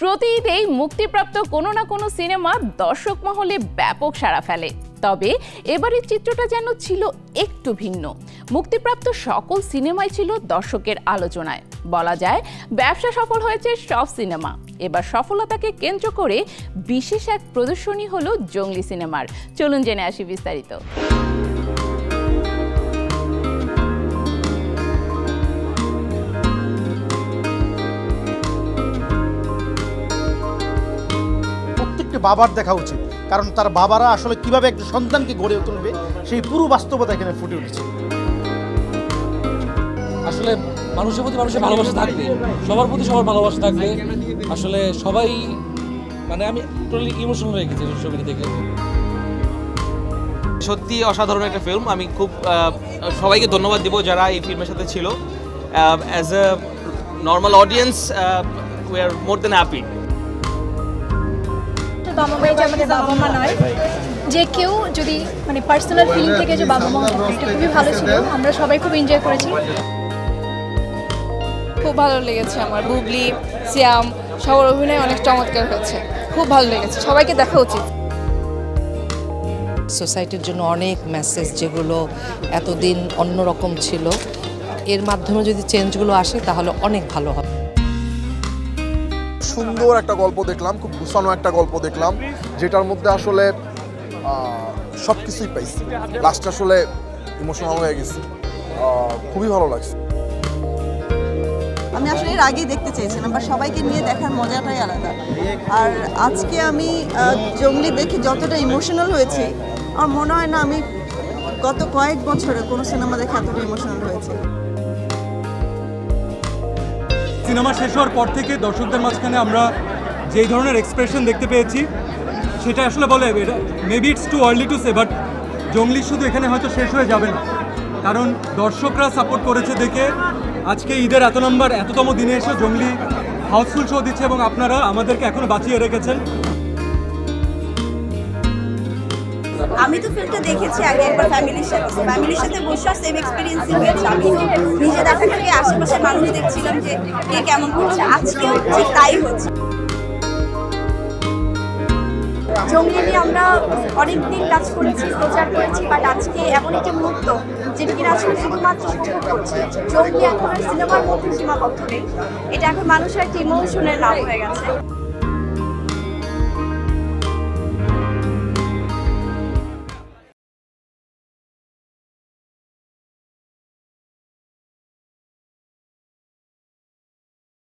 প্রতি ঈদেই মুক্তিপ্রাপ্ত কোনো না কোনো সিনেমা দর্শক মহলে ব্যাপক সাড়া ফেলে। তবে এবারের চিত্রটা যেন ছিল একটু ভিন্ন। মুক্তিপ্রাপ্ত সকল সিনেমাই ছিল দর্শকের আলোচনায়। বলা যায় ব্যবসা সফল হয়েছে সব সিনেমা। এবার সফলতাকে কেন্দ্র করে বিশেষ এক প্রদর্শনী হলো জঙ্গলি সিনেমার। চলুন জেনে আসি বিস্তারিত। বাবার দেখা উচিত, কারণ তার বাবারা আসলে কিভাবে একটা সন্তানকে গড়ে তুলবে সেই পুরো বাস্তবতা এখানে ফুটে উঠেছে। আসলে মানুষের প্রতি মানুষের ভালোবাসা থাকবে, সবার প্রতি সবার ভালোবাসা থাকবে। আসলে সবাই আমি টোটালি ইমোশনাল হয়ে গেছি ছবিটি দেখে। সত্যি অসাধারণ একটা ফিল্ম। আমি খুব সবাইকে ধন্যবাদ দিব যারা এই ফিল্মের সাথে ছিল। As a normal audience we are more than happy. বাবা মা যে আমাদের বাবা মা নয়, যে কেউ যদি পার্সোনাল ফিলিং থেকে যে বাবা মা এটা খুবই ভালো ছিল। আমরা সবাই খুব এনজয় করেছি। খুব ভালো লেগেছে আমার। বুবলি, সিয়াম সবার অভিনয় অনেক চমৎকার হয়েছে, খুব ভালো লেগেছে, সবাইকে দেখা উচিত। সোসাইটির জন্য অনেক মেসেজ যেগুলো এতদিন অন্যরকম ছিল, এর মাধ্যমে যদি চেঞ্জগুলো আসে তাহলে অনেক ভালো হবে। সুন্দর একটা গল্প দেখলাম, খুব গুছানো একটা গল্প দেখলাম, যেটার মধ্যে আসলে সব কিছুই পাইছি। লাস্ট আসলে ইমোশনাল হয়ে গেছি, খুবই ভালো লাগছে। আমি আসলে এর আগেই দেখতে চেয়েছিলাম, বা সবাইকে নিয়ে দেখার মজাটাই আলাদা। আর আজকে আমি জঙ্গলি দেখে যতটা ইমোশনাল হয়েছি, আমার মনে হয় না আমি গত কয়েক বছরে কোনো সিনেমা দেখে এতটা ইমোশনাল হয়েছে। সিনেমা শেষ হওয়ার পর থেকে দর্শকদের মাঝখানে আমরা যেই ধরনের এক্সপ্রেশন দেখতে পেয়েছি, সেটা আসলে বলে maybe it's too early to say, but জঙ্গলি শুধু এখানে হয়তো শেষ হয়ে যাবে না। কারণ দর্শকরা সাপোর্ট করেছে দেখে আজকে ঈদের এততম দিনে এসে জঙ্গলি হাউসফুল শো দিচ্ছে, এবং আপনারা আমাদেরকে এখনো বাঁচিয়ে রেখেছেন। আমি তো ফিল্মটা দেখেছি আগে একবার ফ্যামিলির সাথে বসে সেম এক্সপিরিয়েন্স হয়েছে। আমি নিজে দেখার থেকে আশেপাশের মানুষ দেখছিলাম যে কে কেমন করছে, আজকেও ঠিক তাই হচ্ছে। জঙ্গলি নিয়ে আমরা অনেকদিন কাজ করেছি, প্রচার করেছি, বাট আজকে এমন একটি মুহূর্ত যেটা কিনা আজকে শুধুমাত্র উপভোগ করছি। জঙ্গলি এখন আর সিনেমার মধ্যে সীমাবদ্ধ নেই, এটা এখন মানুষের একটা ইমোশনের নাম হয়ে গেছে।